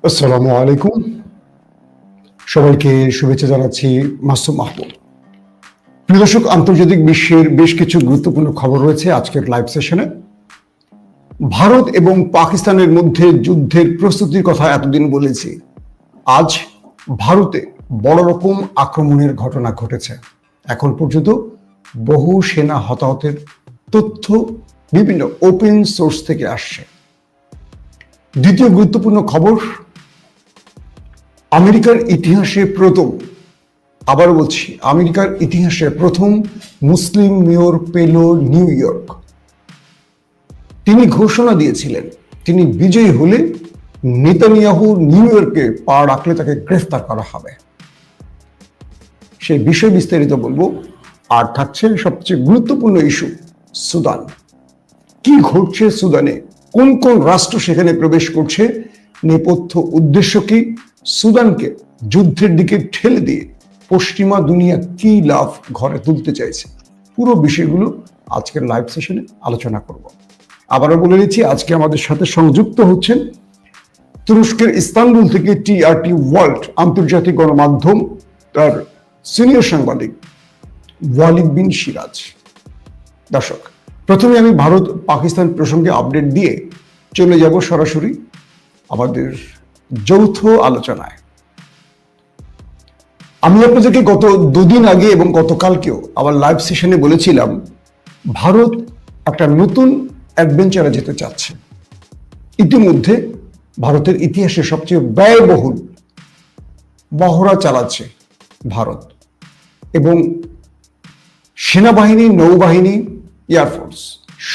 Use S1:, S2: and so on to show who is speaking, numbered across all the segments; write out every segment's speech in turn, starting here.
S1: আসসালামু আলাইকুম, সবাইকে শুভেচ্ছা জানাচ্ছি। মাসুম মাহমুদ। প্রিয় দর্শক, আন্তর্জাতিক বিশ্বের বেশ কিছু গুরুত্বপূর্ণ খবর রয়েছে আজকের লাইভ সেশনে। ভারত এবং পাকিস্তানের মধ্যে যুদ্ধের প্রস্তুতির কথা এতদিন বলেছি। আজ ভারতে বড় রকম আক্রমণের ঘটনা ঘটেছে। এখন পর্যন্ত বহু সেনা হতাহতের তথ্য বিভিন্ন ওপেন সোর্স থেকে আসছে। দ্বিতীয় গুরুত্বপূর্ণ খবর, আমেরিকার ইতিহাসে প্রথম, আবার বলছি, আমেরিকার ইতিহাসে প্রথম মুসলিম মেয়র পেল নিউ ইয়র্ক। তিনি ঘোষণা দিয়েছিলেন তিনি বিজয়ী হলে নেতানিয়াহু নিউ ইয়র্কে পা রাখলে তাকে গ্রেফতার করা হবে। সেই বিষয় বিস্তারিত বলবো। আর থাকছে সবচেয়ে গুরুত্বপূর্ণ ইস্যু, সুদান। কি ঘটছে সুদানে, কোন কোন রাষ্ট্র সেখানে প্রবেশ করছে, নেপথ্য উদ্দেশ্য কি, সুদানকে যুদ্ধের দিকে ঠেলে দিয়ে পশ্চিমা দুনিয়া কি লাভ ঘরে তুলতে চাইছে, পুরো বিষয়গুলো আজকের লাইভ সেশনে আলোচনা করব। আবারও বলে দিচ্ছি, আজকে আমাদের সাথে সংযুক্ত হচ্ছেন তুরস্কের ইস্তানবুল থেকে টিআরটি ওয়ার্ল্ড আন্তর্জাতিক গণমাধ্যম তার সিনিয়র সাংবাদিক ওয়ালিদ বিন সিরাজ। দর্শক, প্রথমে আমি ভারত পাকিস্তান প্রসঙ্গে আপডেট দিয়ে চলে যাব সরাসরি আমাদের যৌথ আলোচনায়। আমি আপনাদেরকে গত দুদিন আগে এবং গতকালকেও আবার লাইভ সেশনে বলেছিলাম, ভারত একটা নতুন অ্যাডভেঞ্চারে যেতে চাচ্ছে। ইতিমধ্যে ভারতের ইতিহাসে সবচেয়ে ব্যয়বহুল মহড়া চালাচ্ছে ভারত, এবং সেনাবাহিনী, নৌবাহিনী, এয়ারফোর্স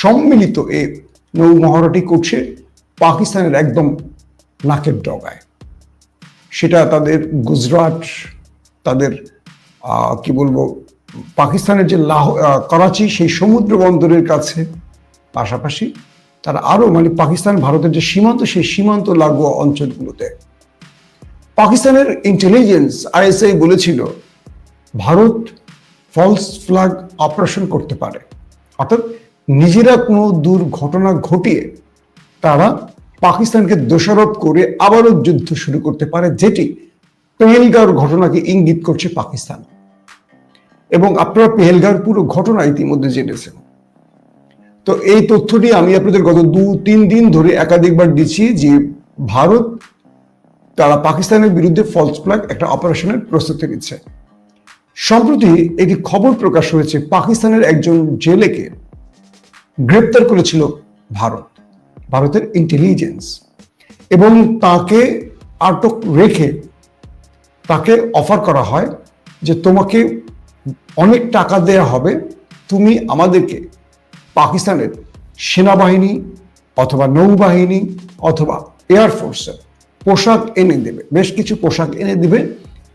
S1: সম্মিলিত এই নৌ মহড়াটি করছে পাকিস্তানের একদম নাকের ডগায়। সেটা তাদের গুজরাট, তাদের কি বলবো, পাকিস্তানের যে করাচি সেই সমুদ্র বন্দরের কাছে, পাশাপাশি তারা আরো পাকিস্তান ভারতের যে সীমান্ত, সেই সীমান্ত লাগোয়া অঞ্চলগুলোতে। পাকিস্তানের ইন্টেলিজেন্স আইএসআই বলেছিল ভারত ফলস ফ্ল্যাগ অপারেশন করতে পারে, অর্থাৎ নিজেরা কোনো দুর্ঘটনা ঘটিয়ে তারা পাকিস্তানকে দোষারোপ করে আবারও যুদ্ধ শুরু করতে পারে, যেটি পেহেলগাঁওর ঘটনাকে ইঙ্গিত করছে পাকিস্তান। এবং আপনারা পেহেলগাঁওর পুরো ঘটনা ইতিমধ্যে জেনেছেন। তো এই তথ্যটি আমি আপনাদের গত 2-3 দিন ধরে একাধিকবার দিচ্ছি যে ভারত তারা পাকিস্তানের বিরুদ্ধে ফলস ফ্ল্যাগ একটা অপারেশনের প্রস্তুতি নিচ্ছে। সম্প্রতি একটি খবর প্রকাশ হয়েছে, পাকিস্তানের একজন জেলেকে গ্রেপ্তার করেছিল ভারতের ইন্টেলিজেন্স, এবং তাকে আটক রেখে তাকে অফার করা হয় যে তোমাকে অনেক টাকা দেয়া হবে, তুমি আমাদেরকে পাকিস্তানের সেনাবাহিনী অথবা নৌবাহিনী অথবা এয়ারফোর্সের পোশাক এনে দেবে, বেশ কিছু পোশাক এনে দেবে,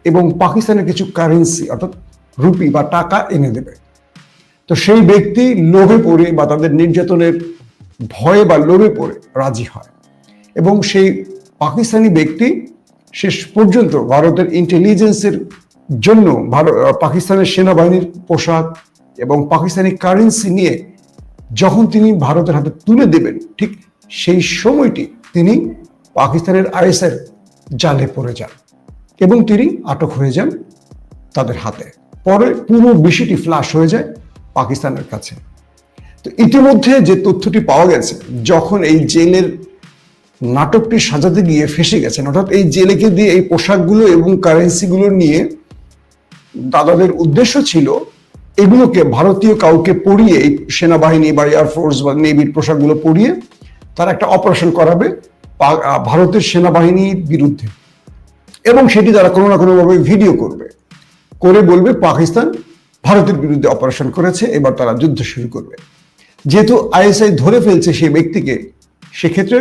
S1: এবং পাকিস্তানের কিছু কারেন্সি অর্থাৎ রুপি বা টাকা এনে দেবে। তো সেই ব্যক্তি লোভে পড়ে বা তাদের নির্যাতনের ভয়ে বা লোভে পড়ে রাজি হয়, এবং সেই পাকিস্তানি ব্যক্তি শেষ পর্যন্ত ভারতের ইন্টেলিজেন্সের জন্য পাকিস্তানের সেনাবাহিনীর পোশাক এবং পাকিস্তানি কারেন্সি নিয়ে যখন তিনি ভারতের হাতে তুলে দেবেন, ঠিক সেই সময়টি তিনি পাকিস্তানের আইএসআইয়ের জালে পড়ে যান এবং তিনি আটক হয়ে যান তাদের হাতে। পরে পুরো বিষয়টি ফ্ল্যাশ হয়ে যায় পাকিস্তানের কাছে। তো ইতিমধ্যে যে তথ্যটি পাওয়া গেছে, যখন এই জেলের নাটকটি সাজাতে গিয়ে ফেসে গেছেন, অর্থাৎ এই জেলেকে দিয়ে এই পোশাকগুলো এবং কারেন্সিগুলো নিয়ে দাদাদের উদ্দেশ্য ছিল এগুলোকে ভারতীয় কাউকে পরিয়ে, এই সেনাবাহিনী বা এয়ারফোর্স বা নেভির পোশাকগুলো পরিয়ে তারা একটা অপারেশন করাবে ভারতের সেনাবাহিনীর বিরুদ্ধে, এবং সেটি তারা কোনো না কোনোভাবে ভিডিও করে বলবে পাকিস্তান ভারতের বিরুদ্ধে অপারেশন করেছে, এবার তারা যুদ্ধ শুরু করবে। যেহেতু আইএসআই ধরে ফেলছে সেই ব্যক্তিকে, সেক্ষেত্রে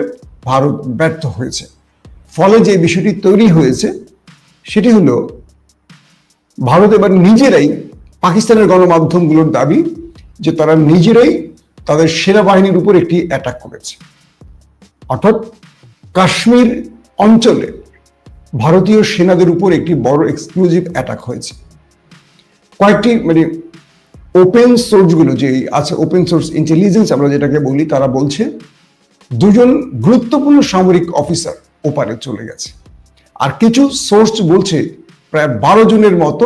S1: ভারত ব্যর্থ হয়েছে। ফলে যে বিষয়টি তৈরি হয়েছে সেটি হলো, ভারত এবার নিজেরাই, পাকিস্তানের গণমাধ্যমগুলোর দাবি যে তারা নিজেরাই তাদের সেনাবাহিনীর উপর একটি অ্যাটাক করেছে, অর্থাৎ কাশ্মীর অঞ্চলে ভারতীয় সেনাদের উপর একটি বড় এক্সক্লুসিভ অ্যাটাক হয়েছে। কয়েকটি ওপেন সোর্সগুলো যে আছে, ওপেন সোর্স ইন্টেলিজেন্স আমরা যেটাকে বলি, তারা বলছে দুজন গুরুত্বপূর্ণ সামরিক অফিসার ওপারে চলে গেছে। আর কিছু সোর্স বলছে প্রায় 12 জনের মতো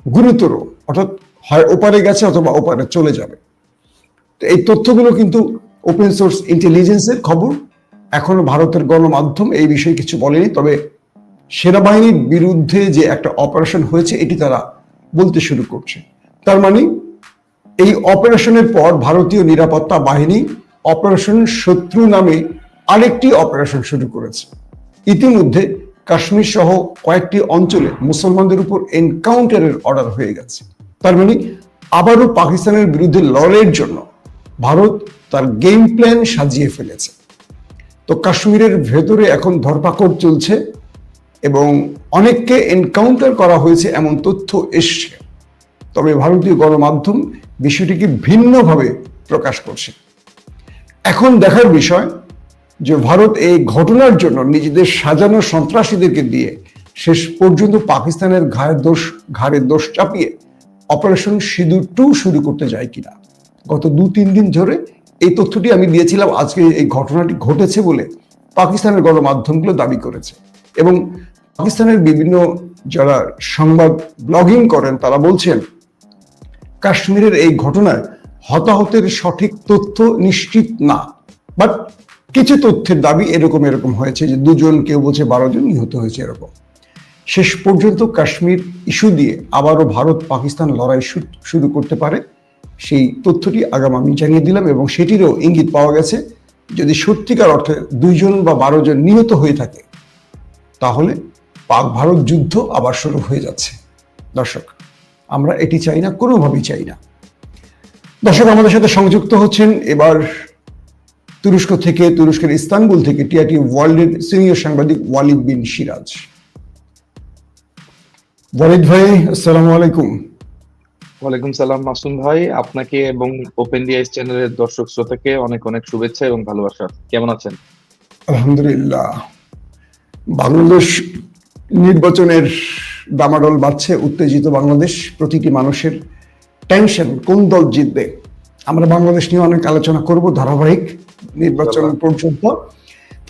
S1: গুরুতর, অর্থাৎ হয় ওপারে গেছে অথবা ওপারে চলে যাবে। তো এই তথ্যগুলো কিন্তু ওপেন সোর্স ইন্টেলিজেন্সের খবর। এখনো ভারতের গণমাধ্যম এই বিষয়ে কিছু বলেনি, তবে সেনাবাহিনীর বিরুদ্ধে যে একটা অপারেশন হয়েছে এটি তারা বলতে শুরু করছে। তার মানে এই অপারেশনের পর ভারতীয় নিরাপত্তা বাহিনী অপারেশন শত্রু নামে আরেকটি অপারেশন শুরু করেছে। ইতিমধ্যে কাশ্মীর সহ কয়েকটি অঞ্চলে মুসলমানদের উপর এনকাউন্টারের অর্ডার হয়ে গেছে। তার মানে আবারও পাকিস্তানের বিরুদ্ধে লড়াইয়ের জন্য ভারত তার গেম প্ল্যান সাজিয়ে ফেলেছে। তো কাশ্মীরের ভেতরে এখন ধরপাকড় চলছে এবং অনেককে এনকাউন্টার করা হয়েছে এমন তথ্য এসছে। তবে ভারতীয় গণমাধ্যম বিষয়টিকে ভিন্নভাবে প্রকাশ করছে। এখন দেখার বিষয় যে ভারত এই ঘটনার জন্য নিজেদের সাজানো সন্ত্রাসীদেরকে দিয়ে শেষ পর্যন্ত পাকিস্তানের ঘাড়ে দোষ চাপিয়ে অপারেশন সিঁদুর 2 শুরু করতে যায় কিনা। গত 2-3 দিন ধরে এই তথ্যটি আমি দিয়েছিলাম, আজকে এই ঘটনাটি ঘটেছে বলে পাকিস্তানের গণমাধ্যমগুলো দাবি করেছে। এবং পাকিস্তানের বিভিন্ন যারা সংবাদ ব্লগিং করেন তারা বলছেন কাশ্মীরের এই ঘটনায় হতাহতের সঠিক তথ্য নিশ্চিত না, বাট কিছু তথ্যের দাবি এরকম হয়েছে যে 2 জন, কেউ বলছে 12 জন নিহত হয়েছে এরকম। শেষ পর্যন্ত কাশ্মীর ইস্যু দিয়ে আবারও ভারত পাকিস্তান লড়াই শুরু করতে পারে, সেই তথ্যটি আগাম আমি জানিয়ে দিলাম। এবং সেটিরও ইঙ্গিত পাওয়া গেছে যদি সত্যিকার অর্থে 2 জন বা 12 জন নিহত হয়ে থাকে তাহলে পাক ভারত যুদ্ধ আবার শুরু হয়ে যাচ্ছে। দর্শক, আমরা এটি চাই না, কোনোভাবেই চাই না। দর্শক, আমাদের সাথে সংযুক্ত হচ্ছেন এবার তুরস্কের ইস্তানবুল থেকে টিআরটি ওয়ার্ল্ডের সিনিয়র সাংবাদিক ওয়ালিদ বিন সিরাজ। ওয়ালিদ ভাই, আসসালামু আলাইকুম।
S2: ওয়ালাইকুম সালাম মাসুম ভাই, আপনাকে এবং ওপেন ডিআইএস চ্যানেলের দর্শক শ্রোতাকে অনেক অনেক শুভেচ্ছা এবং ভালোবাসা। কেমন আছেন?
S1: আলহামদুলিল্লাহ। বাংলাদেশ নির্বাচনের ডামাডোল বাড়ছে, উত্তেজিত বাংলাদেশ, প্রতিটি মানুষের টেনশন কোন দল জিতবে। আমরা বাংলাদেশ নিয়ে অনেক আলোচনা করব ধারাবাহিক নির্বাচন পর্যন্ত।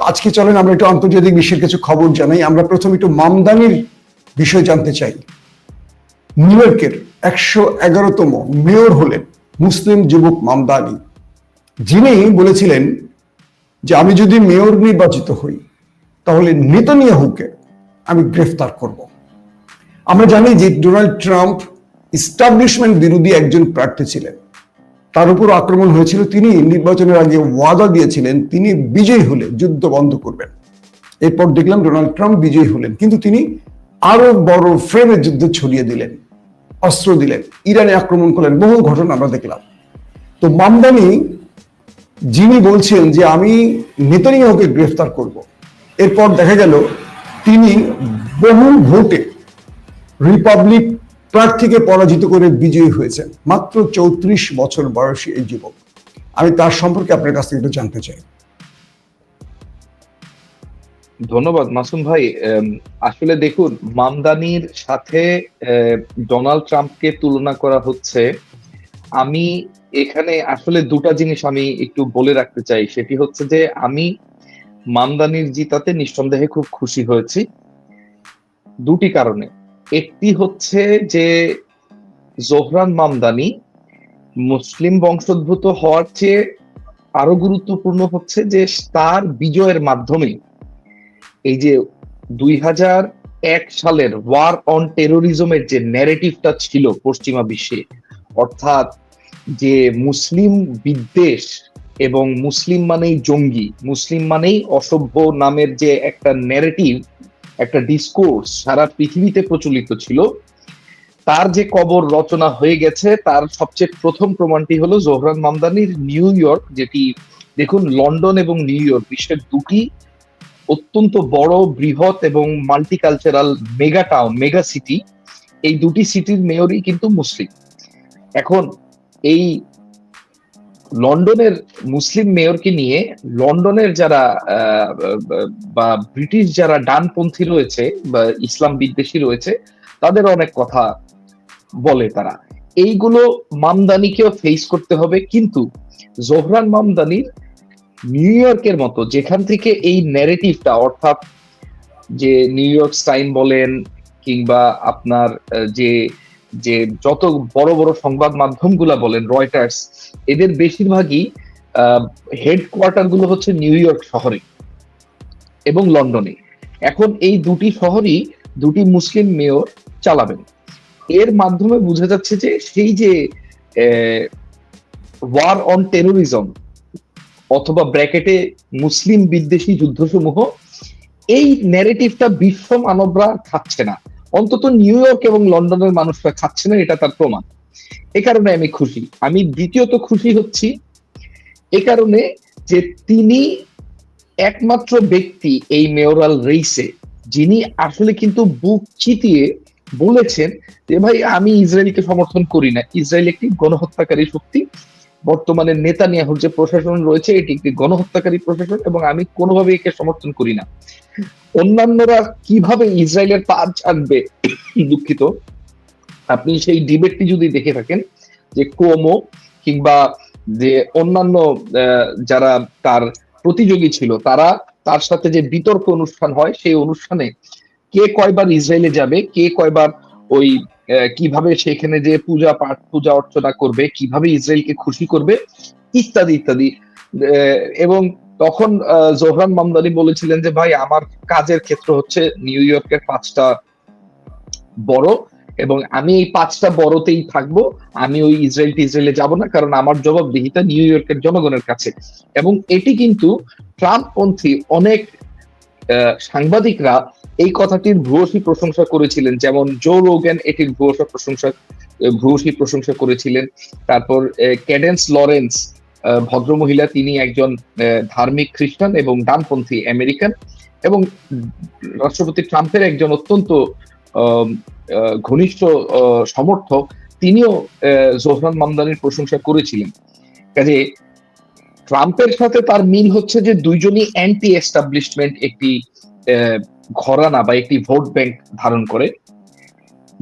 S1: আজকে চলেন আমরা একটু আন্তর্জাতিক বিশ্বের কিছু খবর জানাই। আমরা প্রথমে একটু মামদানির বিষয় জানতে চাই। নিউ ইয়র্কের 111তম মেয়র হলেন মুসলিম যুবক মামদানি, যিনি বলেছিলেন যে আমি যদি মেয়র নির্বাচিত হই তাহলে নেতানিয়াহুকে আমি গ্রেফতার করব। আমরা জানি যে ডোনাল্ড ট্রাম্প ইস্টাবলিশমেন্ট বিরোধী একজন প্রার্থী ছিলেন, তার উপর আক্রমণ হয়েছিল। তিনি নির্বাচনের আগে ওয়াদা দিয়েছিলেন তিনি বিজয়ী হলে যুদ্ধ বন্ধ করবেন। এরপর দেখলাম ডোনাল্ড ট্রাম্প বিজয়ী হলেন, কিন্তু তিনি আরো বড় ফ্রেমে যুদ্ধ ছড়িয়ে দিলেন, অস্ত্র দিলেন, ইরানে আক্রমণ করলেন, বহু ঘটনা আমরা দেখলাম। তো মামদানি যিনি বলছেন যে আমি নেতানিয়াহুকে গ্রেফতার করব, এরপর দেখা গেল তিনি বহু ভোটে রিপাবলিক প্রার্থীকে পরাজিত করে বিজয়ী হয়েছেন। মাত্র 34 বছর বয়সী এই যুবক। আমি তার সম্পর্কে আপনার কাছ থেকে একটু জানতে চাই।
S2: ধন্যবাদ মাসুম ভাই। আসলে দেখুন, মামদানির সাথে ডোনাল্ড ট্রাম্পকে তুলনা করা হচ্ছে। আমি এখানে আসলে দুটা জিনিস আমি একটু বলে রাখতে চাই। সেটি হচ্ছে যে আমি মামদানির জিতাতে নিঃসন্দেহে খুব খুশি হয়েছি দুটি কারণে। একটি হচ্ছে যে জোহরান মামদানি মুসলিম বংশোদ্ভূত হওয়ার চেয়ে আরো গুরুত্বপূর্ণ হচ্ছে যে তার বিজয়ের মাধ্যমে এই যে 2001 সালের ওয়ার অন টেরোরিজমের যে ন্যারেটিভটা ছিল পশ্চিমা বিশ্বে, অর্থাৎ যে মুসলিম বিদ্বেষ এবং মুসলিম মানেই জঙ্গি, মুসলিম মানেই অসভ্য নামের যে একটা ন্যারেটিভ, একটা ডিসকোর্স সারা পৃথিবীতে প্রচলিত ছিল, তার যে কবর রচনা হয়ে গেছে তার সবচেয়ে প্রথম প্রমাণটি হলো জোহরান মামদানির নিউ ইয়র্ক। যেটি দেখুন, লন্ডন এবং নিউ ইয়র্ক বিশ্বের দুটি অত্যন্ত বড়, বৃহৎ এবং multicultural mega town, mega city. এই দুটি সিটির মেয়রই কিন্তু মুসলিম। এখন এই লন্ডনের মুসলিম মেয়রকে নিয়ে লন্ডনের যারা বা ব্রিটিশ যারা ডানপন্থী রয়েছে বা ইসলাম বিদ্বেষী রয়েছে তাদের অনেক কথা বলে তারা। এইগুলো মামদানিকেও ফেস করতে হবে। কিন্তু জোহরান মামদানির নিউ ইয়র্কের মতো, যেখান থেকে এই ন্যারেটিভটা, অর্থাৎ যে নিউ ইয়র্ক টাইম বলেন কিংবা আপনার যে যে যত বড় বড় সংবাদ মাধ্যমগুলা বলেন, রয়টার্স, এদের বেশিরভাগই হেডকোয়ার্টার গুলো হচ্ছে নিউ ইয়র্ক শহরে এবং লন্ডনে। এখন এই দুটি শহরই দুটি মুসলিম মেয়র চালাবেন। এর মাধ্যমে বোঝা যাচ্ছে যে সেই যে ওয়ার অন টেরোরিজম অথবা ব্র্যাকেটে মুসলিম বিদ্বেষী যুদ্ধসমূহ, এই ন্যারেটিভটা বিশ্ব মানবরা খাচ্ছে না, অন্তত নিউ ইয়র্ক এবং লন্ডনের মানুষরা খাচ্ছে না, এটা তার প্রমাণ। এ কারণে আমি খুশি। আমি দ্বিতীয়ত খুশি হচ্ছি এ কারণে যে তিনি একমাত্র ব্যক্তি এই মেয়রাল রেইসে যিনি আসলে কিন্তু বুক চিতিয়ে বলেছেন যে ভাই আমি ইসরায়েলকে সমর্থন করি না, ইসরায়েল একটি গণহত্যাকারী শক্তি, বর্তমানে নেতানিয়াহুর যে প্রশাসন রয়েছে এটি একটি গণহত্যাকারী প্রশাসন এবং আমি কোনোভাবে একে সমর্থন করি না। অন্যান্যরা কিভাবে ইসরায়েলের পা চাটবে, দুঃখিত, আপনি সেই ডিবেটটি যদি দেখে থাকেন যে কোমো কিংবা যে অন্যান্য যারা তার প্রতিযোগী ছিল, তারা তার সাথে যে বিতর্ক অনুষ্ঠান হয় সেই অনুষ্ঠানে কে কয়বার ইসরায়েলে যাবে, কে কয়বার ওই কিভাবে সেখানে যে পূজা পাঠ পূজা অর্চনা করবে, কিভাবে ইসরায়েলকে খুশি করবে, ইত্যাদি ইত্যাদি। এবং তখন জোহরান মামদানি বলেছিলেন যে ভাই আমার কাজের ক্ষেত্র হচ্ছে নিউ ইয়র্কের 5টা বড় এবং আমি এই 5টা বড়তেই থাকবো, আমি ওই ইসরায়েলে যাব না, কারণ আমার জবাবদিহিতা নিউ ইয়র্কের জনগণের কাছে। এবং এটি কিন্তু ট্রাম্পপন্থী অনেক সাংবাদিকরা এই কথাটির ভূয়সী প্রশংসা করেছিলেন, যেমন জো রোগান এটির ভূয়সী প্রশংসা করেছিলেন। তারপর ক্যাডেন্স লরেন্স ভদ্রমহিলা, তিনি একজন ধার্মিক খ্রিস্টান এবং ডানপন্থী আমেরিকান এবং রাষ্ট্রপতি ট্রাম্পের একজন অত্যন্ত ঘনিষ্ঠ সমর্থক, তিনিও জোহরান মামদানির প্রশংসা করেছিলেন। কাজে ট্রাম্পের সাথে তার মিল হচ্ছে যে দুইজনই অ্যান্টি এস্টাবলিশমেন্ট একটি ঘরানা বা একটি ভোট ব্যাংক ধারণ করে,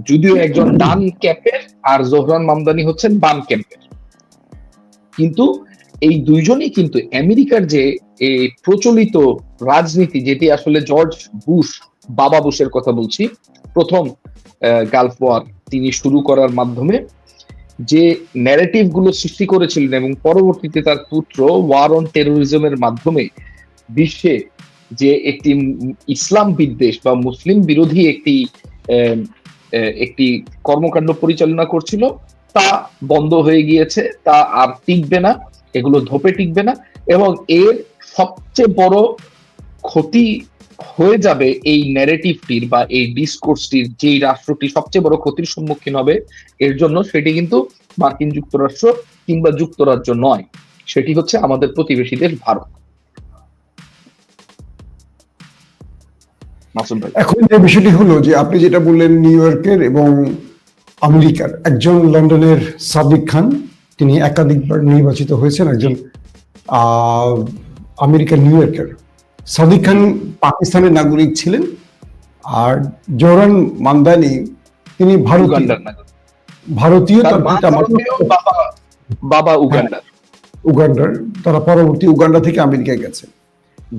S2: যদিও একজন ডান ক্যাম্পের আর জোহরান মামদানি হচ্ছেন বাম ক্যাম্পের। কিন্তু এই দুইজনই কিন্তু আমেরিকার যে এই প্রচলিত রাজনীতি, যেটি আসলে জর্জ বুশ, বাবা বুশের কথা বলছি, প্রথম গালফ ওয়ার তিনি শুরু করার মাধ্যমে যে ন্যারেটিভ গুলো সৃষ্টি করেছিলেন এবং পরবর্তীতে তার পুত্র ওয়ার অন টেরোরিজমের মাধ্যমে বিশ্বে যে একটি ইসলাম বিদ্বেষ বা মুসলিম বিরোধী একটি কর্মকাণ্ড পরিচালনা করছিল, তা বন্ধ হয়ে গিয়েছে, তা আর টিকবে না, এগুলো ধোপে টিকবে না। এবং এর সবচেয়ে বড় ক্ষতি হয়ে যাবে এই ন্যারেটিভটির বা এই ডিসকোর্সটির, যেই রাষ্ট্রটি সবচেয়ে বড় ক্ষতির সম্মুখীন হবে এর জন্য, সেটি কিন্তু মার্কিন যুক্তরাষ্ট্র কিংবা যুক্তরাজ্য নয়, সেটি হচ্ছে আমাদের প্রতিবেশী দেশ ভারত। মাসুদ ভাই,
S1: এখন যে বিষয়টি হলো যে আপনি যেটা বললেন নিউ ইয়র্কের এবং আমেরিকার, একজন লন্ডনের সাদিক খান, তিনি একাধিকবার নির্বাচিত হয়েছেন, একজন আমেরিকার নিউ ইয়র্কের। সাদিক খান পাকিস্তানের নাগরিক ছিলেন, আর জোহরান মামদানি তিনি ভারতীয়,
S2: বাবা
S1: উগান্ডার, তারা পরবর্তী উগান্ডা থেকে আমেরিকায় গেছে।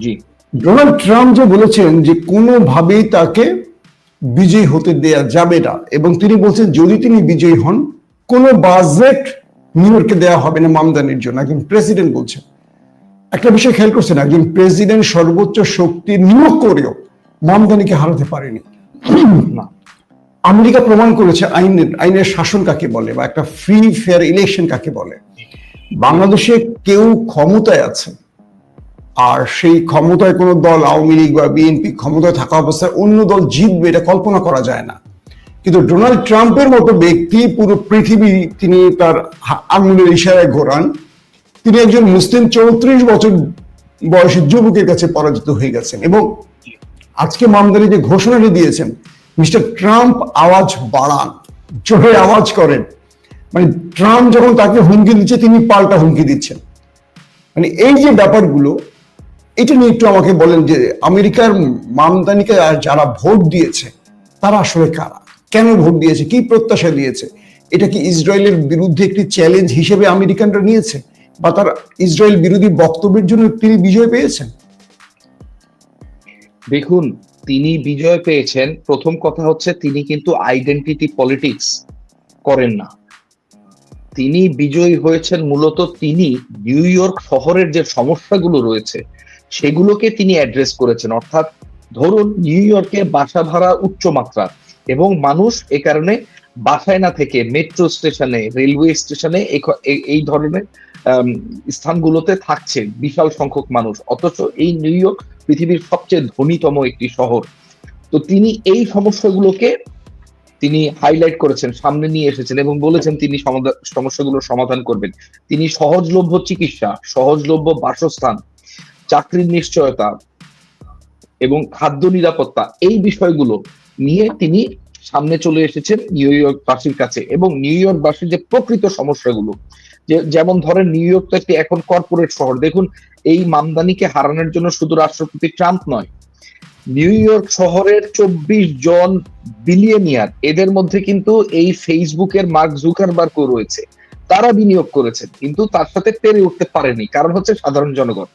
S2: জি,
S1: ডোনাল্ড ট্রাম্প যে বলেছেন যে কোনোভাবেই তাকে বিজয়ী হতে দেয়া যাবে না, এবং তিনি বলছেন যদি তিনি বিজয়ী হন কোনো বাজেট নিউ ইয়র্কে দেওয়া হবে না মামদানির জন্য। একজন প্রেসিডেন্ট বলছেন। একটা বিষয় খেয়াল করছেন, একজন প্রেসিডেন্ট সর্বোচ্চ শক্তি নিয়োগ করেও মামদানিকে হারাতে পারেনি। আমেরিকা প্রমাণ করেছে আইনের শাসন কাকে বলে বা একটা ফ্রি ফেয়ার ইলেকশন কাকে বলে। বাংলাদেশে কেউ ক্ষমতায় আছে আর সেই ক্ষমতায় কোনো দল, আওয়ামী লীগ বা বিএনপি ক্ষমতায় থাকা অবস্থায় অন্য দল জিতবে, এটা কল্পনা করা যায় না। কিন্তু ডোনাল্ড ট্রাম্পের মতো ব্যক্তি পুরো পৃথিবী তিনি তার আঙুলের ইশারায় ঘোরান। তিনি একজন মুসলিম 34 বছর বয়সী যুবকের কাছে পরাজিত হয়ে গেছেন। এবং আজকে মামদানি যে ঘোষণাটি দিয়েছেন, মিস্টার ট্রাম্প আওয়াজ বাড়ান, জোরে আওয়াজ করেন। মানে ট্রাম্প যখন তাকে হুমকি দিচ্ছে, তিনি পাল্টা হুমকি দিচ্ছেন। মানে এই যে ব্যাপারগুলো, এটা নিয়ে একটু আমাকে বলেন যে আমেরিকার মামদানিকে যারা ভোট দিয়েছে তারা আসলে কারা, কেন ভোট দিয়েছে, কি প্রত্যাশা দিয়েছে? এটা কি ইসরায়েলের বিরুদ্ধে একটি চ্যালেঞ্জ হিসেবে আমেরিকানরা নিয়েছে, বা তার ইসরায়েল বিরোধী বক্তব্যের জন্য তিনি বিজয় পেয়েছেন?
S2: দেখুন, তিনি বিজয় পেয়েছেন, প্রথম কথা হচ্ছে তিনি কিন্তু আইডেন্টিটি পলিটিক্স করেন না। তিনি বিজয়ী হয়েছেন মূলত তিনি নিউ ইয়র্ক শহরের যে সমস্যাগুলো রয়েছে সেগুলোকে তিনি অ্যাড্রেস করেছেন। অর্থাৎ ধরুন নিউ ইয়র্কে বাসা ভাড়া উচ্চ মাত্রার এবং মানুষ এ কারণে বাসায় না থেকে মেট্রো স্টেশনে, রেলওয়ে স্টেশনে এই ধরনের স্থানগুলোতে থাকছে বিশাল সংখ্যক মানুষ, অথচ এই নিউ ইয়র্ক পৃথিবীর সবচেয়ে ধনীতম একটি শহর। তো তিনি এই সমস্যাগুলোকে তিনি হাইলাইট করেছেন, সামনে নিয়ে এসেছেন এবং বলেছেন তিনি সমস্যাগুলোর সমাধান করবেন। তিনি সহজলভ্য চিকিৎসা, সহজলভ্য বাসস্থান, চাকরির নিশ্চয়তা এবং খাদ্য নিরাপত্তা, এই বিষয়গুলো নিয়ে তিনি সামনে চলে এসেছেন নিউ ইয়র্কবাসীর কাছে। এবং নিউ ইয়র্কবাসীর যে প্রকৃত সমস্যাগুলো, যেমন ধরেন নিউ ইয়র্ক তো একটি এখন কর্পোরেট শহর। দেখুন, এই মামদানিকে হারানোর জন্য শুধু রাষ্ট্রপতি ট্রাম্প নয়, নিউ ইয়র্ক শহরের 24 জন বিলিয়নিয়ার, এদের মধ্যে কিন্তু এই ফেসবুকের মার্ক জুকারবার্গও রয়েছে। তারা বিনিয়োগ করেছেন, কিন্তু তার সাথে পেরে উঠতে পারেনি, কারণ হচ্ছে সাধারণ জনগণ।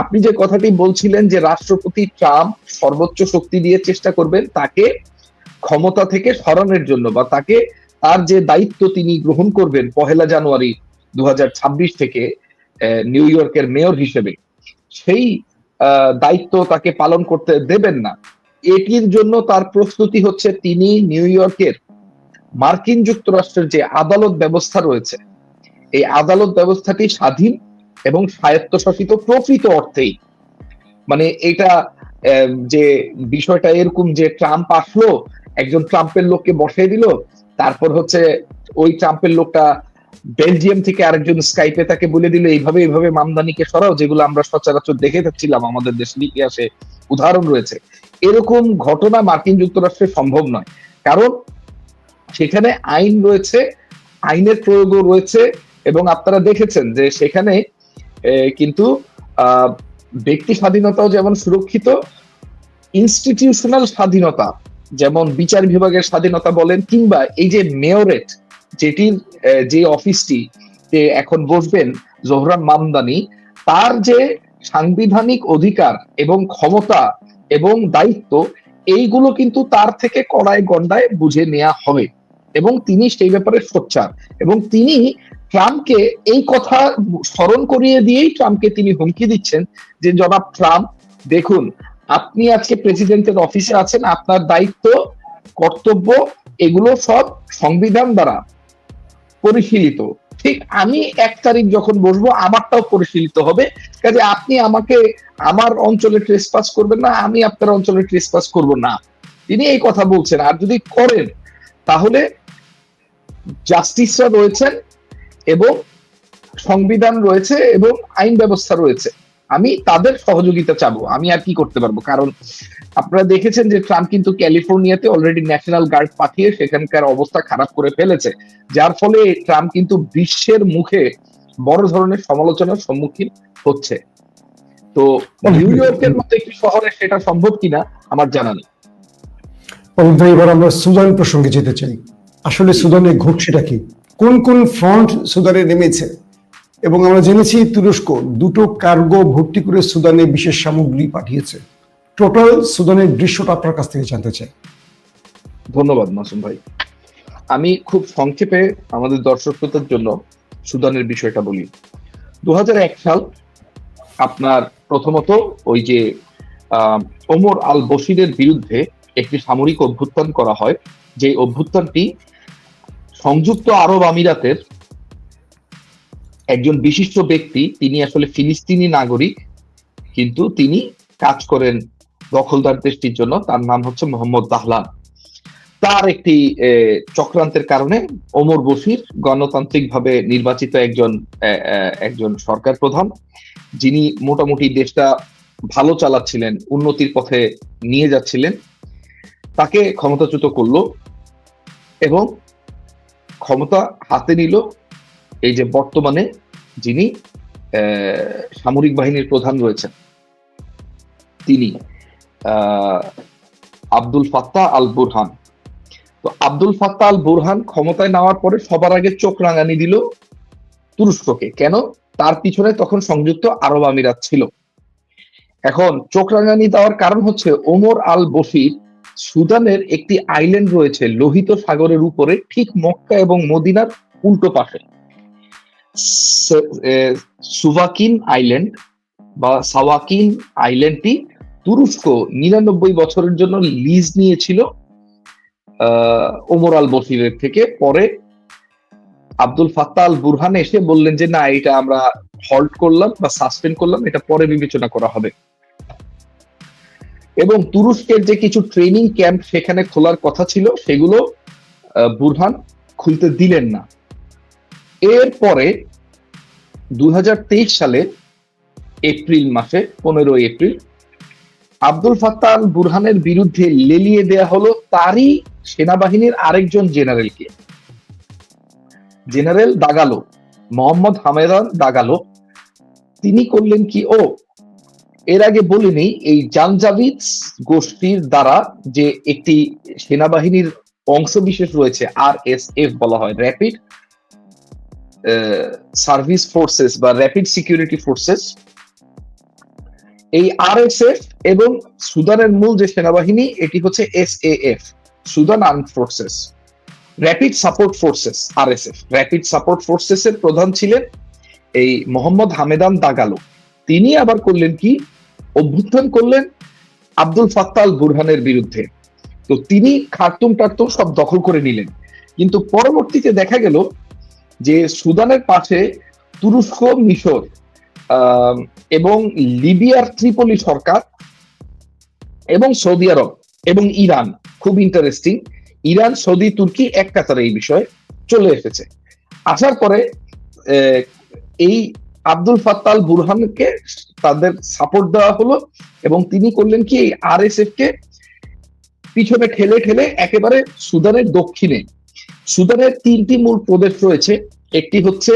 S2: আপনি যে কথাটি বলছিলেন যে রাষ্ট্রপতি ট্রাম্প সর্বোচ্চ শক্তি দিয়ে চেষ্টা করবেন তাকে ক্ষমতা থেকে সরানোর জন্য, বা তাকে তার যে দায়িত্ব তিনি গ্রহণ করবেন 1 জানুয়ারি 2026 থেকে নিউ ইয়র্কের মেয়র হিসেবে, সেই দায়িত্ব তাকে পালন করতে দেবেন না। এটির জন্য তার প্রস্তুতি হচ্ছে তিনি নিউ ইয়র্কের মার্কিন যুক্তরাষ্ট্রের যে আদালত ব্যবস্থা রয়েছে, এই আদালত ব্যবস্থাটি স্বাধীন এবং স্বায়ত্তশাসিত প্রকৃত অর্থেই। মানে এটা যে বিষয়টা এরকম যে ট্রাম্প আসলো, একজন ট্রাম্পের লোককে বসাই দিল, তারপর হচ্ছে ওই ট্রাম্পের লোকটা বেলজিয়াম থেকে আরেকজন স্কাইপে তাকে বলে দিল এইভাবে এইভাবে মামদানিকে সরাও, যেগুলো আমরা সচরাচর দেখে থাকছিলাম, আমাদের দেশের ইতিহাসে উদাহরণ রয়েছে। এরকম ঘটনা মার্কিন যুক্তরাষ্ট্রে সম্ভব নয়, কারণ সেখানে আইন রয়েছে, আইনের প্রয়োগও রয়েছে। এবং আপনারা দেখেছেন যে সেখানে কিন্তু ব্যক্তি স্বাধীনতাও যেমন সুরক্ষিত, ইনস্টিটিউশনাল স্বাধীনতা যেমন বিচার বিভাগের স্বাধীনতা বলেন, কিংবা এই যে মেয়রেট, যেটির যে অফিসটি এখন বসবেন জোহরান মামদানি, তার যে সাংবিধানিক অধিকার এবং ক্ষমতা এবং দায়িত্ব, এইগুলো কিন্তু তার থেকে কড়ায় গণ্ডায় বুঝে নেওয়া হবে এবং তিনি সেই ব্যাপারে সোচ্চার। এবং তিনি ট্রাম্পকে এই কথা স্মরণ করিয়ে দিয়েই ট্রাম্পকে তিনি হুমকি দিচ্ছেন যে জনাব ট্রাম্প, দেখুন আপনি আজকে প্রেসিডেন্টের অফিসে আছেন, আপনার দায়িত্ব কর্তব্য এগুলো সব সংবিধান দ্বারা পরিশীলিত। ঠিক আমি 1 তারিখ যখন বসবো আমারটাও পরিশীলিত হবে, কাজে আপনি আমাকে আমার অঞ্চলে ট্রেসপাস করবেন না, আমি আপনার অঞ্চলে ট্রেসপাস করব না। তিনি এই কথা বলছেন। আর যদি করেন তাহলে জাস্টিসরা রয়েছেন এবং সংবিধান রয়েছে এবং আইন ব্যবস্থা রয়েছে, আমি তাদের সহযোগিতা চাবো, আমি আর কি করতে পারবো। কারণ আপনারা দেখেছেন যে ট্রাম্প কিন্তু ক্যালিফোর্নিয়াতে অলরেডি ন্যাশনাল গার্ড পাঠিয়ে সেখানকার অবস্থা খারাপ করে ফেলেছে, যার ফলে ট্রাম্প কিন্তু বিশ্বের মুখে বড় ধরনের সমালোচনার সম্মুখীন হচ্ছে। তো নিউ ইয়র্কের মতো একটি শহরে সেটা সম্ভব কিনা আমার জানা নেই।
S1: এবার আমরা সুদান প্রসঙ্গে যেতে চাই। আসলে সুদানে ঘটছেটা কি, কোন কোন ফ্রন্ট সুদানে নেমেছে? এবং আমরা জেনেছি তুরস্ক 2টো কার্গো ভর্তি করে সুদানে বিশেষ সামগ্রী পাঠিয়েছে। টোটাল সুদানের দৃশ্যটা আপনার কাছ থেকে জানতে চাই।
S2: ধন্যবাদ মাসুম ভাই। আমি খুব সংক্ষেপে আমাদের দর্শকদের জন্য সুদানের বিষয়টা বলি। 2001 সাল আপনার প্রথমত ওই যে ওমর আল বশিরের বিরুদ্ধে একটি সামরিক অভ্যুত্থান করা হয়, যে অভ্যুত্থানটি সংযুক্ত আরব আমিরাতের একজন বিশিষ্ট ব্যক্তি, তিনি আসলে ফিলিস্তিনি নাগরিক কিন্তু তিনি কাজ করেন দখলদার দেশটির জন্য, তার নাম হচ্ছে মোহাম্মদ দাহলান। তার একটি চক্রান্তের কারণে ওমর বশির গণতান্ত্রিকভাবে নির্বাচিত একজন সরকার প্রধান, যিনি মোটামুটি দেশটা ভালো চালাচ্ছিলেন, উন্নতির পথে নিয়ে যাচ্ছিলেন, তাকে ক্ষমতাচ্যুত করলো এবং ক্ষমতা হাতে নিল এই যে বর্তমানে যিনি সামরিক বাহিনীর প্রধান রয়েছেন, তিনি আব্দুল ফাত্তাহ আল বুরহান। তো আব্দুল ফাত্তাহ আল বুরহান ক্ষমতায় নেওয়ার পরে সবার আগে চোখ রাঙানি দিল তুরস্ককে। কেন? তার পিছনে তখন সংযুক্ত আরব আমিরাত ছিল। এখন চোখ রাঙানি দেওয়ার কারণ হচ্ছে ওমর আল বশির সুদানের একটি আইল্যান্ড রয়েছে লোহিত সাগরের উপরে, ঠিক মক্কা এবং মদিনার উল্টো পাশে, সুভাকিন আইল্যান্ড বা সাওয়াকিন আইল্যান্ডটি তুরস্ক 99 বছরের জন্য লিজ নিয়েছিল ওমর আল বশিরের থেকে। পরে আব্দুল ফাত্তাহ আল বুরহান এসে বললেন যে না, এটা আমরা হল্ট করলাম বা সাসপেন্ড করলাম, এটা পরে বিবেচনা করা হবে। এবং তুরস্কের যে কিছু ট্রেনিং ক্যাম্প সেখানে খোলার কথা ছিল, সেগুলো বুরহান খুলতে দিলেন না। এরপরে 2023 সালে এপ্রিল মাসে 15 এপ্রিল আব্দুল ফাত্তাহ আল বুরহানের বিরুদ্ধে লেলিয়ে দেয়া হলো তারই সেনাবাহিনীর আরেকজন জেনারেলকে, general Dagalo, Mohammed Hamdan Dagalo. তিনি করলেন কি, এর আগে বলিনি, এই জানজাভিদ গোষ্ঠীর দ্বারা যে একটি সেনাবাহিনীর অংশ বিশেষ রয়েছে, RSF বলা হয়, র্যাপিড সার্ভিস ফোর্সেস বা র্যাপিড সিকিউরিটি ফোর্সেস। এই RSF এবং সুদানের মূল যে সেনাবাহিনী এটি হচ্ছে SAF, Sudan armed forces, rapid support forces, RSF। Rapid support forces এর প্রধান ছিলেন এই মোহাম্মদ হামেদান দাগালো। তিনি আবার করলেন কি, অভ্যুত্থান করলেন আব্দুল ফাত্তাহ আল বুরহানের বিরুদ্ধে। তো তিনি খার্তুম টার্তুম সব দখল করে নিলেন। কিন্তু পরবর্তীতে দেখা গেল যে সুদানের পাশে তুরস্ক, মিশর এবং লিবিয়ার ত্রিপলি সরকার এবং সৌদি আরব এবং ইরান, খুব ইন্টারেস্টিং, ইরান, সৌদি, তুর্কি এক কাতারে এই বিষয়ে চলে এসেছে। আসার পরে এই আব্দুল ফাত্তাহ আল বুরহানকে তাদের সাপোর্ট দেওয়া হলো এবং তিনি করলেন কি, এই RSF কে পিছনে ঠেলে ঠেলে একেবারে সুদানের দক্ষিণে, সুদানের 3টি মূল প্রদেশ রয়েছে। একটি হচ্ছে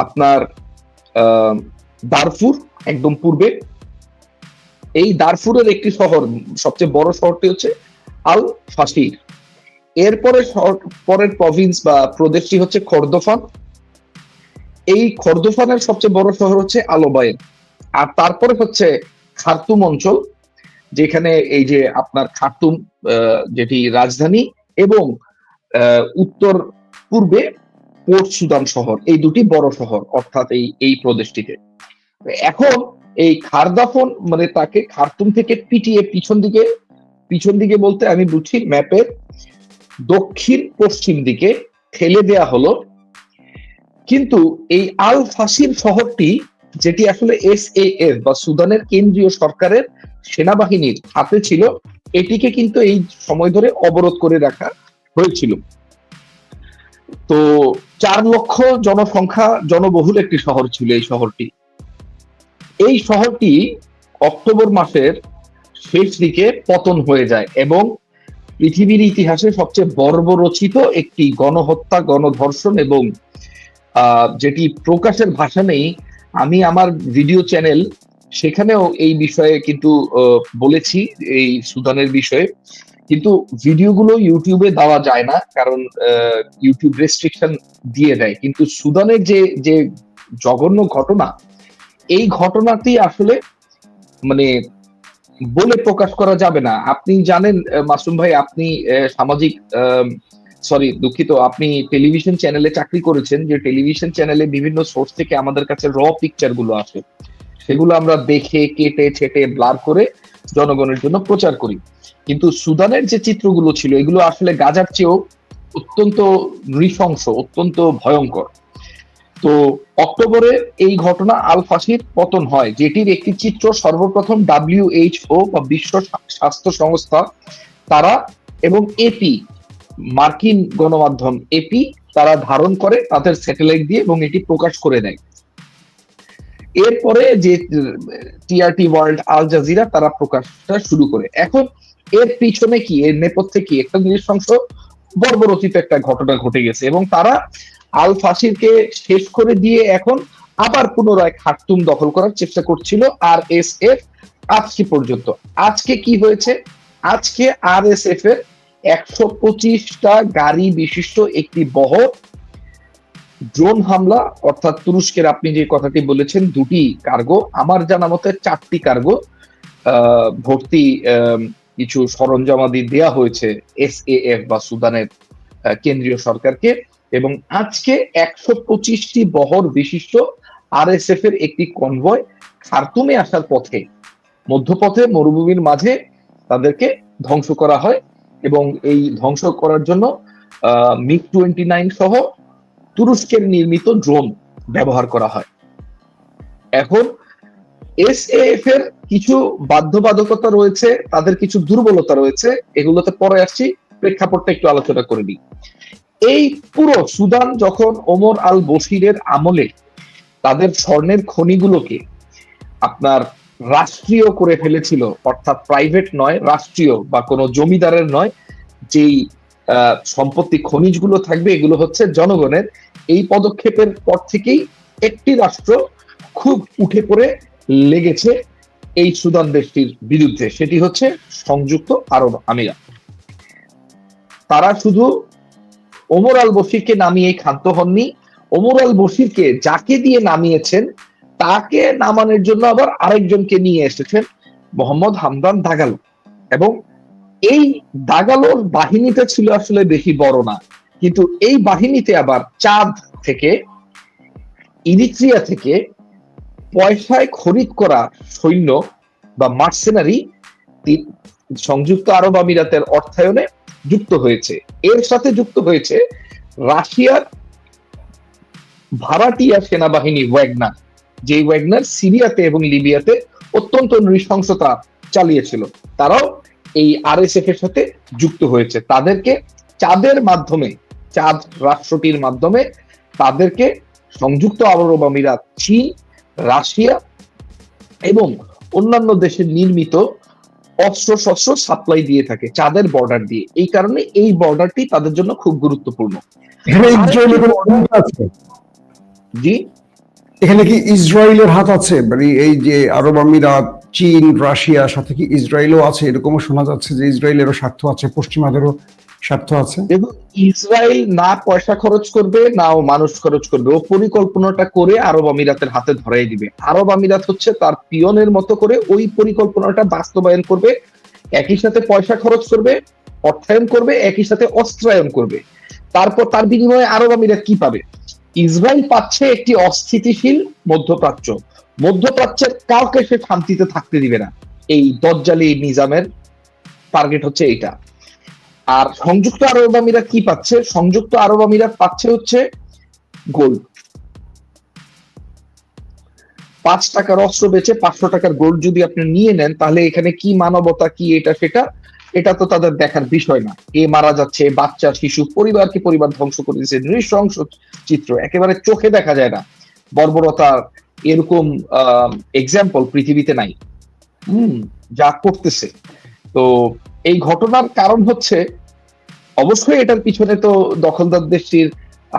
S2: আপনার দারফুর, একদম পূর্বে। এই দারফুরের একটি শহর, সবচেয়ে বড় শহরটি হচ্ছে আল ফাশির। এরপরে পরের প্রভিন্স বা প্রদেশটি হচ্ছে খর্দফান। এই খর্দফানের সবচেয়ে বড় শহর হচ্ছে আলোবায়েন। আর তারপরে হচ্ছে খার্তুম অঞ্চল, যেখানে এই যে আপনার খার্তুম যেটি রাজধানী, এবং উত্তর পূর্বে পোর্ট সুদান শহর, এই দুটি বড় শহর অর্থাৎ এই প্রদেশটিতে। এখন এই খারদাফন মানে তাকে খার্তুম থেকে পিটিয়ে পিছন দিকে বলতে আমি বুঝি ম্যাপের দক্ষিণ পশ্চিম দিকে ঠেলে দেয়া হলো। কিন্তু এই আল ফাশির শহরটি, যেটি আসলে SAF বা সুদানের কেন্দ্রীয় সরকারের সেনাবাহিনীর হাতে ছিল, এটিকে কিন্তু এই সময় ধরে অবরোধ করে রাখা হয়েছিল। তো 4 লক্ষ জনসংখ্যা, জনবহুল একটি শহর ছিল এই শহরটি। এই শহরটি অক্টোবর মাসের শেষ দিকে পতন হয়ে যায় এবং পৃথিবীর ইতিহাসে সবচেয়ে বর্বরচিত একটি গণহত্যা, গণধর্ষণ এবং যেটি প্রকাশের ভাষা নেই, আমি আমার ভিডিও চ্যানেল সেখানেও এই বিষয়ে কিন্তু বলেছি, এই সুদানের বিষয়ে, কিন্তু ভিডিওগুলো ইউটিউবে দেওয়া যায় না, কারণ ইউটিউব রেস্ট্রিকশন দিয়ে দেয়। কিন্তু সুদানের যে জঘন্য ঘটনা, এই ঘটনাটি আসলে মানে বলে প্রকাশ করা যাবে না। আপনি জানেন মাসুম ভাই, আপনি সামাজিক দুঃখিত, আপনি টেলিভিশন চ্যানেলে চাকরি করেছেন, যে টেলিভিশন চ্যানেলে বিভিন্ন সোর্স থেকে আমাদের কাছে র পিকচার গুলো আসে, সেগুলো আমরা দেখে কেটে ছেটে ব্লার করে জনগণের জন্য প্রচার করি। কিন্তু সুদানের যে চিত্রগুলো ছিল, এগুলো আসলে গাজার চেয়েও অত্যন্ত নৃশংস, অত্যন্ত ভয়ঙ্কর। তো অক্টোবরে এই ঘটনা, আল ফাশির পতন হয়, যেটির একটি চিত্র সর্বপ্রথম WHO বা বিশ্ব স্বাস্থ্য সংস্থা তারা এবং AP, মার্কিন গণমাধ্যম AP, তারা ধারণ করে তাদের স্যাটেলাইট দিয়ে এবং এটি প্রকাশ করে দেয়। এরপরে যে TRT ওয়ার্ল্ড, আল জাজিরা, তারা প্রকাশটা শুরু করে। এখন এর পিছনে কি, এর নেপথ্যে কি, একটা নৃশংস বর্বরচিত একটা ঘটনা ঘটে গেছে এবং তারা আল ফাশিরকে শেষ করে দিয়ে এখন আবার পুনরায় খার্তুম দখল করার চেষ্টা করছিল RSF আজকে পর্যন্ত। আজকে কি হয়েছে, আজকে RSF এর 125টা গাড়ি বিশিষ্ট একটি বহর ড্রোন হামলা, অর্থাৎ তুরস্কের আপনি যে কথাটি বলেছেন দুটি কার্গো, আমার জানা মতে 4টি কার্গো ভর্তি কিছু সরঞ্জামাদি দেয়া হয়েছে এসএএফ বা সুদানের কেন্দ্রীয় সরকারকে। এবং আজকে 125টি বহর বিশিষ্ট আরএসএফ এর একটি কনভয় খার্তুমে আসার পথে মধ্যপথে মরুভূমির মাঝে তাদেরকে ধ্বংস করা হয়, এবং এই ধ্বংস করার জন্য MiG-29 সহ তুরস্কের নির্মিত ড্রোন ব্যবহার করা হয়। এখন এসএএফ এর কিছু বাধ্যবাধকতা রয়েছে, তাদের কিছু দুর্বলতা রয়েছে, এগুলোতে পরে আসছি, প্রেক্ষাপটটা একটু আলোচনা করে নিই। এই পুরো সুদান যখন ওমর আল বশিরের আমলে তাদের স্বর্ণের খনিগুলোকে আপনার রাষ্ট্রীয় করে ফেলেছিল, অর্থাৎ প্রাইভেট নয়, রাষ্ট্রীয় বা কোনো জমিদারের নয়, যেই সম্পত্তি খনিজগুলো থাকবে এগুলো হচ্ছে জনগণের, এই পদক্ষেপের পর থেকেই একটি রাষ্ট্র খুব উঠে পড়ে লেগেছে এই সুদান দেশটির বিরুদ্ধে, সেটি হচ্ছে সংযুক্ত আরব আমিরাত। তারা শুধু ওমর আল বশিরকে নামিয়ে ক্ষান্ত হননি, ওমর আল বশিরকে যাকে দিয়ে নামিয়েছেন তাকে নামানোর জন্য আবার আরেকজনকে নিয়ে এসেছেন, মোহাম্মদ হামদান দাগালো। এবং এই দাগালোর বাহিনীটা ছিল আসলে বেশি বড় না, কিন্তু এই বাহিনীতে আবার চাঁদ থেকে, ইরিত্রিয়া থেকে পয়সায় খরিদ করা সৈন্য বা মার্সেনারি সংযুক্ত আরব আমিরাতের অর্থায়নে যুক্ত হয়েছে। এর সাথে যুক্ত হয়েছে রাশিয়ার ভাড়াটিয়া সেনাবাহিনী ওয়াগনার, যে ওয়াগনার সিরিয়াতে এবং লিবিয়াতে অত্যন্ত নৃশংসতা চালিয়েছিল, তারাও এই আরএসএফ এর সাথে যুক্ত হয়েছে। তাদেরকে চাঁদের মাধ্যমে, চাঁদ রাষ্ট্রটির মাধ্যমে তাদেরকে সংযুক্ত আরব আমিরাত, চীন, রাশিয়া এবং অন্যান্য দেশের নির্মিত অস্ত্র শস্ত্র সাপ্লাই দিয়ে থাকে চাঁদের বর্ডার দিয়ে। এই কারণে এই বর্ডারটি তাদের জন্য খুব গুরুত্বপূর্ণ। জি,
S1: এখানে কি ইসরায়েলের হাত আছে? মানে এই যে আরব আমিরাত, চীন, রাশিয়ার সাথে কি ইসরায়েলও আছে? এরকমও শোনা যাচ্ছে যে ইসরায়েলেরও স্বার্থ আছে, পশ্চিমাদেরও স্বার্থ আছে।
S2: এবং ইসরায়েল না পয়সা খরচ করবে না ও মানুষ খরচ করবে, ও পরিকল্পনাটা করে আরব আমিরাতের হাতে ধরাই দিবে। আরব আমিরাত হচ্ছে তার পিয়নের মতো করে ওই পরিকল্পনাটা বাস্তবায়ন করবে, একই সাথে পয়সা খরচ করবে, অর্থায়ন করবে, একই সাথে অস্ত্রায়ন করবে। তারপর তার বিনিময়ে আরব আমিরাত কি পাবে? ইসরায়েল পাচ্ছে একটি অস্থিতিশীল মধ্যপ্রাচ্য, মধ্যপ্রাচ্যের কাউকে সে শান্তিতে থাকতে দিবে না। এই দজ্জালি নিজামের টার্গেট হচ্ছে এইটা। আর সংযুক্ত আরব আমিরাত কি পাচ্ছে? সংযুক্ত আরব আমিরাত পাচ্ছে হচ্ছে গোল্ড। 5 টাকার অস্ত্র বেচে 500 টাকার গোল্ড যদি আপনি নিয়ে নেন, তাহলে এখানে কি মানবতা, কি এটা সেটা, এটা তো তাদের দেখার বিষয় না। কে মারা যাচ্ছে, বাচ্চা, শিশু, পরিবারকে পরিবার ধ্বংস করে দিচ্ছে, নৃশংস চিত্র, একেবারে চোখে দেখা যায় না। বর্বরতার এরকম এক্সাম্পল পৃথিবীতে নাই। যা করতেছে, তো এই ঘটনার কারণ হচ্ছে অবশ্যই এটার পিছনে তো দখলদার দেশটির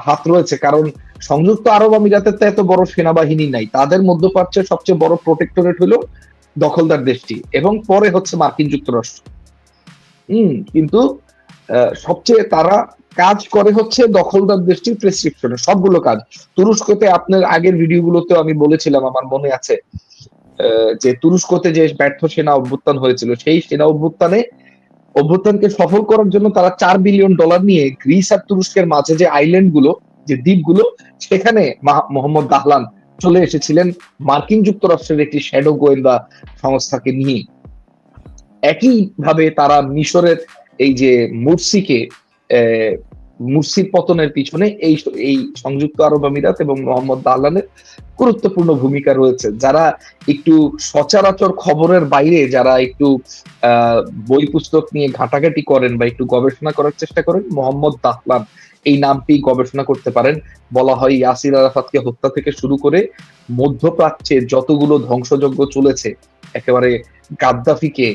S2: হাত রয়েছে, কারণ সংযুক্ত আরব আমিরাতের তো এত বড় সেনাবাহিনী নাই, তাদের মধ্যপ্রাচ্যের সবচেয়ে বড় প্রোটেক্টরেট হলো দখলদার দেশটি, এবং পরে হচ্ছে মার্কিন যুক্তরাষ্ট্র। কিন্তু সবচেয়ে তারা কাজ করে হচ্ছে দখলদার দেশটির প্রেসক্রিপশনে সবগুলো কাজ। তুরস্কতে আপনার আগের ভিডিওগুলোতে আমি বলেছিলাম, আমার মনে আছে, যে তুরস্কতে যে ব্যর্থ সেনা অভ্যুত্থান হয়েছিল, সেই সেনা অভ্যুত্থানকে সফল করার জন্য তারা $4 বিলিয়ন নিয়ে গ্রিস আর তুরস্কের মাঝে যে আইল্যান্ড গুলো, যে দ্বীপগুলো, সেখানে মোহাম্মদ দাহলান চলে এসেছিলেন মার্কিন যুক্তরাষ্ট্রের একটি শ্যাডো গোয়েন্দা সংস্থাকে নিয়ে। একই ভাবে তারা মিশরের এই যে মুরসির পতনের পিছনে এই সংযুক্ত আরব আমিরাত এবং মোহাম্মদ দাহলানের গুরুত্বপূর্ণ ভূমিকা রয়েছে। যারা একটু সচরাচর খবরের বাইরে, যারা একটু বই পুস্তক নিয়ে ঘাটাঘাটি করেন বা একটু গবেষণা করার চেষ্টা করেন, মোহাম্মদ দাহলান এই নামটি গবেষণা করতে পারেন। বলা হয় ইয়াসির আরাফাতকে হত্যা থেকে শুরু করে মধ্যপ্রাচ্যে যতগুলো ধ্বংসযজ্ঞ চলেছে, একেবারে গাদ্দাফিকে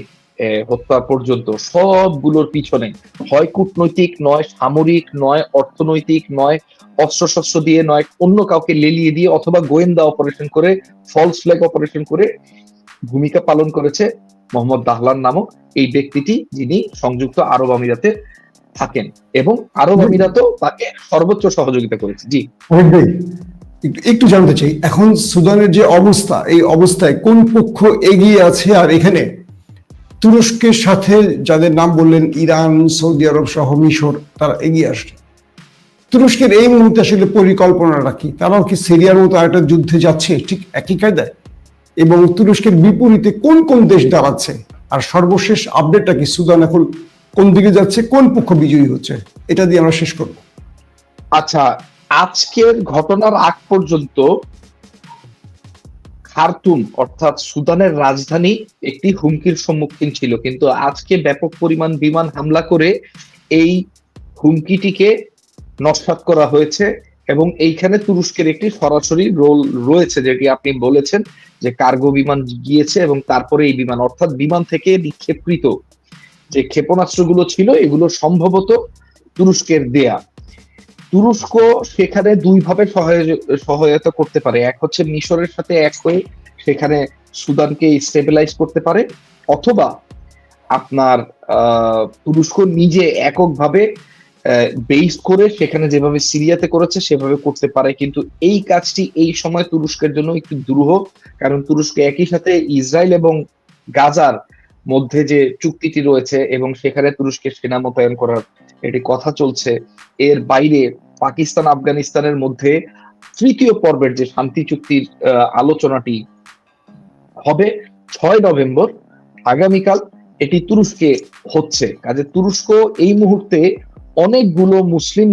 S2: হত্যা পর্যন্ত, সবগুলোর পিছনে হয় কূটনৈতিক নয়, সামরিক নয়, অর্থনৈতিক নয়, অস্ত্রশস্ত্র দিয়ে নয়, অন্য কাউকে লেলিয়ে দিয়ে অথবা গোয়েন্দা অপারেশন করে, ফলস ফ্ল্যাগ অপারেশন করে ভূমিকা পালন করেছে মোহাম্মদ দাহলান নামক এই ব্যক্তিটি, যিনি সংযুক্ত আরব আমিরাতের থাকেন, এবং আরব আমিরাতও তাকে সর্বোচ্চ সহযোগিতা করেছে। জি
S1: অমিত ভাই, একটু জানতে চাই, এখন সুদানের যে অবস্থা, এই অবস্থায় কোন পক্ষ এগিয়ে আছে? আর এখানে তুরস্কের সাথে যাদের নাম বললেন, ইরান, সৌদি আরব সহ মিশর, তারা এগিয়ে আসছে। তুরস্কের এই মুহূর্তে আসলে পরিকল্পনাটা কি? তারাও কি সিরিয়ার মতো আরেকটা যুদ্ধে যাচ্ছে ঠিক একই কায়দায়? এবং তুরস্কের বিপরীতে কোন কোন দেশ দাঁড়াচ্ছে? আর সর্বশেষ আপডেটটা কি, সুদান এখন কোন দিকে যাচ্ছে, কোন পক্ষ বিজয়ী হচ্ছে? এটা দিয়ে আমরা শেষ করব।
S2: আচ্ছা, আজকের ঘটনার আগ পর্যন্ত খার্তুম অর্থাৎ সুদানের রাজধানী একটি হুমকির সম্মুখীন ছিল, কিন্তু আজকে ব্যাপক পরিমাণ বিমান হামলা করে এই হুমকিটিকে নস্যাৎ করা হয়েছে। এবং এইখানে তুরস্কের একটি সরাসরি রোল রয়েছে, যেটি আপনি বলেছেন যে কার্গো বিমান গিয়েছে এবং তারপরে এই বিমান, অর্থাৎ বিমান থেকে নিক্ষেপকৃত যে ক্ষেপণাস্ত্রগুলো ছিল এগুলো সম্ভবত তুরস্কের দেয়া। তুরস্ক সেখানে দুইভাবে সহায়তা করতে পারে। এক হচ্ছে মিশরের সাথে এক হয়ে সেখানে সুদানকে স্টেবিলাইজ করতে পারে, অথবা আপনার তুরস্ক নিজে এককভাবে বেস করে সেখানে যেভাবে সিরিয়াতে করেছে সেভাবে করতে পারে। কিন্তু এই কাজটি এই সময় তুরস্কের জন্য একটু দুরূহ, কারণ তুরস্ক একই সাথে ইসরায়েল এবং গাজার মধ্যে যে চুক্তিটি রয়েছে এবং সেখানে তুরস্কের সেনা মোতায়েন করার একটি কথা চলছে। এর বাইরে পাকিস্তান আফগানিস্তানের মধ্যে তৃতীয় পর্বের যে শান্তি চুক্তির আলোচনাটি হবে 6 নভেম্বর, আগামীকাল, এটি তুরস্কে হচ্ছে। কাজে তুরস্ক এই মুহূর্তে অনেকগুলো মুসলিম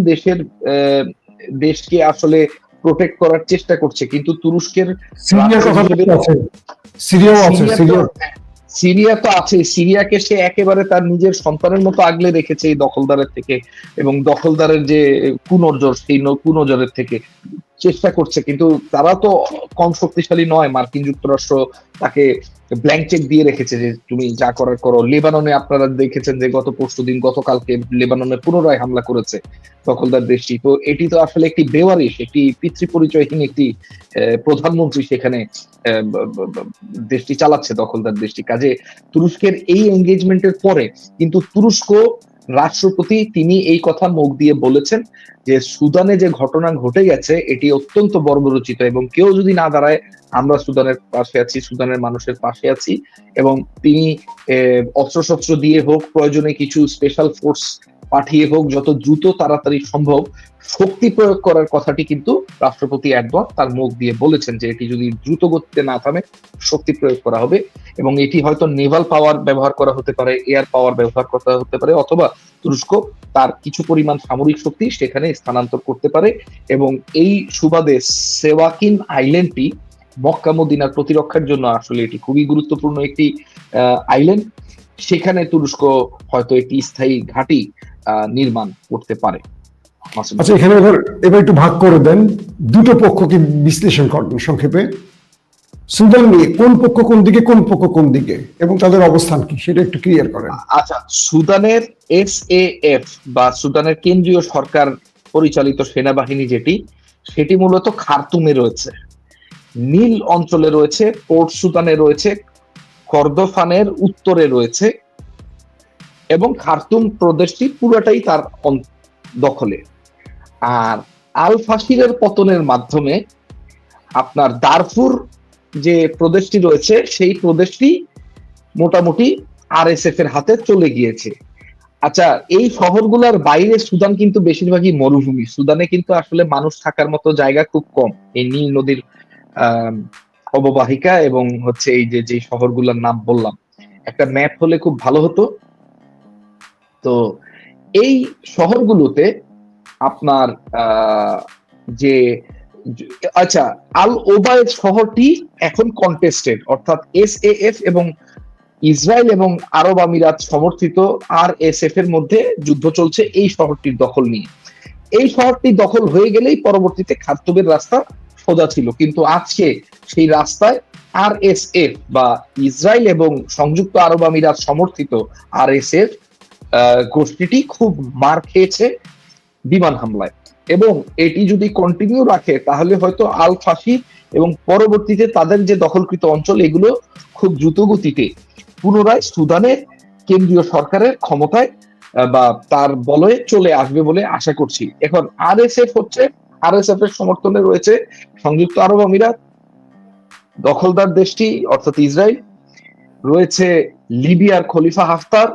S2: দেশকে আসলে প্রোটেক্ট করার চেষ্টা করছে, কিন্তু তুরস্কের
S1: সিরিয়ার কথা আছে, সিরিয়াও আছে,
S2: সিরিয়া তো আছে। সিরিয়াকে সে একেবারে তার নিজের সন্তানের মতো আগলে রেখেছে এই দখলদারের থেকে, এবং দখলদারের যে কুনজর সেই কুনজরের থেকে চেষ্টা করছে। কিন্তু তারা তো কম শক্তিশালী নয়। মার্কিন যুক্তরাষ্ট্র তাকে ব্ল্যাঙ্ক চেক দিয়ে রেখেছে যে তুমি যা করার করো। লেবাননে আপনারা দেখেছেন যে গতকালকে লেবাননে পুনরায় হামলা করেছে দখলদার দেশটি। তো এটি তো আসলে একটি বেওয়ারিশ, একটি পিতৃপরিচয়হীন একটি প্রধানমন্ত্রী সেখানে দেশটি চালাচ্ছে, দখলদার দেশটি। কাজে তুরস্কের এই এঙ্গেজমেন্টের পরে কিন্তু তুরস্ক রাষ্ট্রপতি তিনি এই কথা মুখ দিয়ে বলেছেন যে সুদানে যে ঘটনা ঘটে গেছে এটি অত্যন্ত বর্বরচিত, এবং কেউ যদি না দাঁড়ায় আমরা সুদানের পাশে আছি, সুদানের মানুষের পাশে আছি। এবং তিনি অস্ত্রশস্ত্র দিয়ে হোক, প্রয়োজনে কিছু স্পেশাল ফোর্স পাঠিয়ে হোক, যত দ্রুত তাড়াতাড়ি সম্ভব শক্তি প্রয়োগ করার কথাটি কিন্তু রাষ্ট্রপতি এরদোয়ান তার মুখ দিয়ে বলেছেন যে এটি যদি দ্রুত গতিতে না থামে শক্তি প্রয়োগ করা হবে। এবং এটি হয়তো নেভাল পাওয়ার ব্যবহার করা হতে পারে, এয়ার পাওয়ার ব্যবহার করা হতে পারে, অথবা তুরস্ক তার কিছু পরিমাণ সামরিক শক্তি সেখানে স্থানান্তর করতে পারে। এবং এই সুবাদে সেওয়াকিন আইল্যান্ডটি মক্কা মদিনার প্রতিরক্ষার জন্য আসলে এটি খুবই গুরুত্বপূর্ণ একটি আইল্যান্ড। সেখানে তুরস্ক হয়তো একটি স্থায়ী ঘাঁটি নির্মাণ করতে পারে।
S1: আচ্ছা, এখানে এবার একটু ভাগ করে দেন, দুটো পক্ষকে বিশ্লেষণ করবেন সংক্ষেপে। সুদান নিয়ে কোন পক্ষ কোন দিকে, কোন পক্ষ কোন দিকে, এবং তাদের অবস্থান কি সেটা একটু ক্লিয়ার করেন।
S2: আচ্ছা, সুদানের এসএএফ বা সুদানের কেন্দ্রীয় সরকার পরিচালিত সেনাবাহিনী সেটি মূলত খার্তুমে রয়েছে, নীল অঞ্চলে রয়েছে, পোর্ট সুদানে রয়েছে, কর্দোফানের উত্তরে রয়েছে, এবং খার্তুম প্রদেশটি পুরোটাই তার দখলে। আর আল ফাশিরের পতনের মাধ্যমে আপনার দারফুর যে প্রদেশটি রয়েছে সেই প্রদেশটি মোটামুটি আরএসএফ এর হাতে চলে গিয়েছে। আচ্ছা, এই শহরগুলোর বাইরে সুদান কিন্তু বেশিরভাগই মরুভূমি। সুদানে কিন্তু আসলে মানুষ থাকার মতো জায়গা খুব কম। এই নীল নদীর অববাহিকা এবং হচ্ছে এই যে শহরগুলোর নাম বললাম, একটা ম্যাপ হলে খুব ভালো হতো। তো এই শহরগুলোতে আপনার যে আচ্ছা, আল ওবায়দ শহরটি এখন কন্টেস্টেড, অর্থাৎ এসএএফ এবং ইসরায়েল এবং আরব আমিরাত সমর্থিত আরএসএফ এর মধ্যে যুদ্ধ চলছে এই শহরটির দখল নিয়ে। এই শহরটি দখল হয়ে গেলেই পরবর্তীতে খার্তুমের রাস্তা সোজা ছিল, কিন্তু আজকে সেই রাস্তায় আরএসএফ বা ইসরায়েল এবং সংযুক্ত আরব আমিরাত সমর্থিত আরএসএফ গোষ্ঠীটি খুব মার খেয়েছে বিমান হামলায়। এবং এটি যদি কন্টিনিউ রাখে তাহলে হয়তো আল ফাশির এবং পরবর্তীতে তাদের যে দখলকৃত অঞ্চল এগুলো খুব দ্রুত গতিতে পুনরায় সুদানের কেন্দ্রীয় সরকারের ক্ষমতায় বা তার বলয়ে চলে আসবে বলে আশা করছি। এখন আরএসএফ এর সমর্থনে রয়েছে সংযুক্ত আরব আমিরাত, দখলদার দেশটি অর্থাৎ ইসরায়েল, রয়েছে লিবিয়ার খলিফা হাফতার,